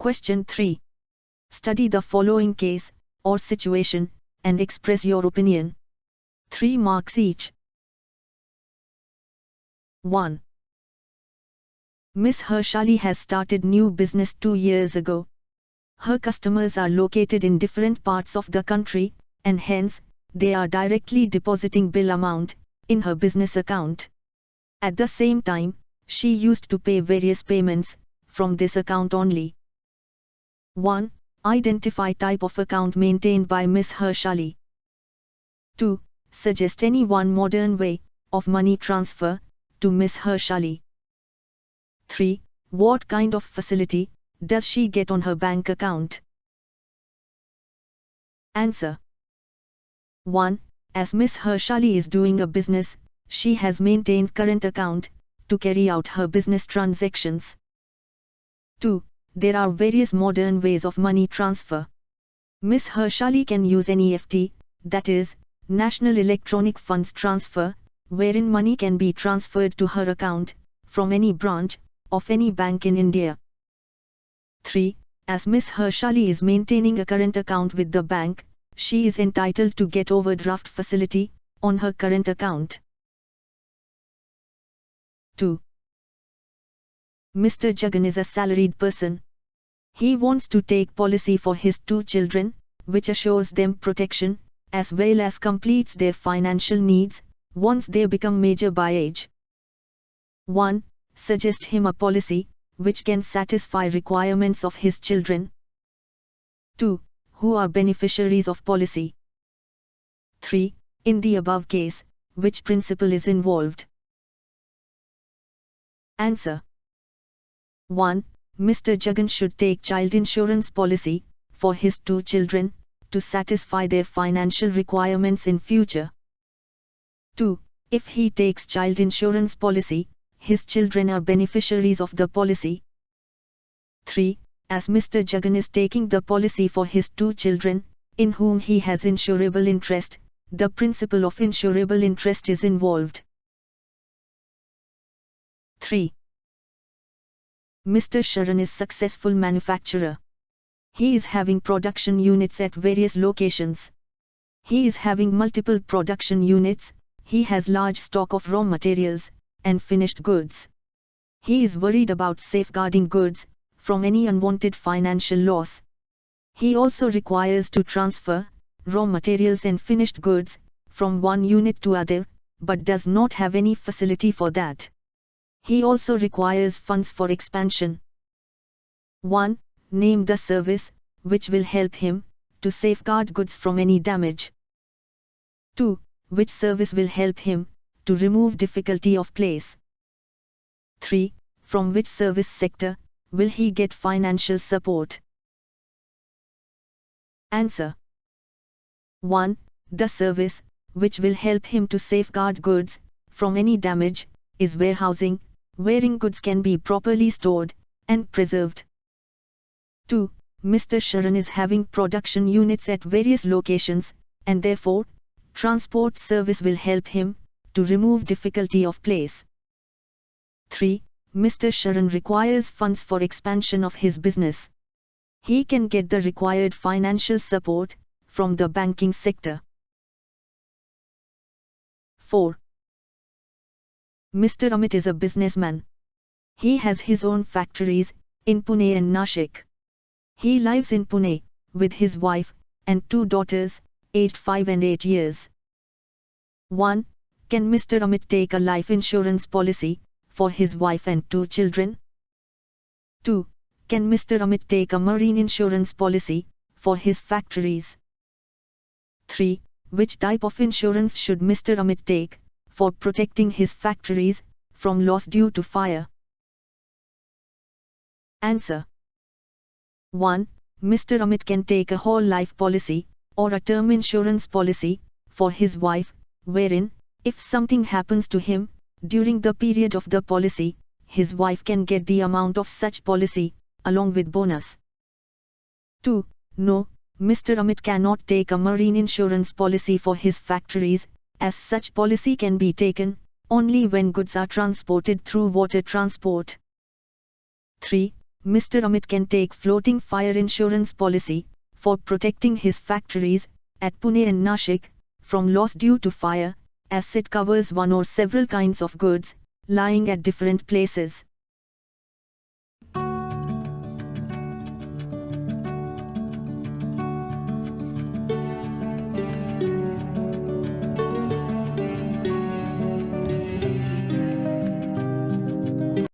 Question 3. Study the following case or situation and express your opinion. 3 marks each. 1. Miss Harshali has started new business 2 years ago. Her customers are located in different parts of the country, and hence, they are directly depositing bill amount in her business account. At the same time, she used to pay various payments from this account only. 1. Identify type of account maintained by Miss Harshali. 2. Suggest any one modern way of money transfer to Miss Harshali. 3. What kind of facility does she get on her bank account? Answer. 1. As Miss Harshali is doing a business, she has maintained current account to carry out her business transactions. 2. There are various modern ways of money transfer. Miss Harshali can use NEFT, that is, National Electronic Funds Transfer, wherein money can be transferred to her account from any branch of any bank in India. 3. As Miss Harshali is maintaining a current account with the bank, she is entitled to get overdraft facility on her current account. 2. Mr. Jagan is a salaried person. He wants to take policy for his 2 children, which assures them protection, as well as completes their financial needs, once they become major by age. 1. Suggest him a policy, which can satisfy requirements of his children. 2. Who are beneficiaries of policy? 3. In the above case, which principle is involved? Answer. 1. Mr. Jagan should take child insurance policy for his 2 children to satisfy their financial requirements in future. 2. If he takes child insurance policy, his children are beneficiaries of the policy. 3. As Mr. Jagan is taking the policy for his 2 children, in whom he has insurable interest, the principle of insurable interest is involved. 3. Mr. Sharan is successful manufacturer. He is having production units at various locations. He is having multiple production units, he has large stock of raw materials and finished goods. He is worried about safeguarding goods from any unwanted financial loss. He also requires to transfer raw materials and finished goods from one unit to other, but does not have any facility for that. He also requires funds for expansion. 1. Name the service which will help him to safeguard goods from any damage. 2. Which service will help him to remove difficulty of place? 3. From which service sector will he get financial support? Answer. 1. The service which will help him to safeguard goods from any damage is warehousing, wherein goods can be properly stored and preserved. 2. Mr. Sharan is having production units at various locations, and therefore, transport service will help him to remove difficulty of place. 3. Mr. Sharan requires funds for expansion of his business. He can get the required financial support from the banking sector. 4. Mr. Amit is a businessman. He has his own factories in Pune and Nashik. He lives in Pune with his wife and 2 daughters, aged 5 and 8 years. 1. Can Mr. Amit take a life insurance policy for his wife and 2 children? 2. Can Mr. Amit take a marine insurance policy for his factories? 3. Which type of insurance should Mr. Amit take for protecting his factories from loss due to fire? Answer. 1. Mr. Amit can take a whole life policy or a term insurance policy for his wife, wherein, if something happens to him during the period of the policy, his wife can get the amount of such policy along with bonus. 2. No, Mr. Amit cannot take a marine insurance policy for his factories, as such policy can be taken only when goods are transported through water transport. 3. Mr. Amit can take floating fire insurance policy for protecting his factories at Pune and Nashik from loss due to fire, as it covers one or several kinds of goods lying at different places.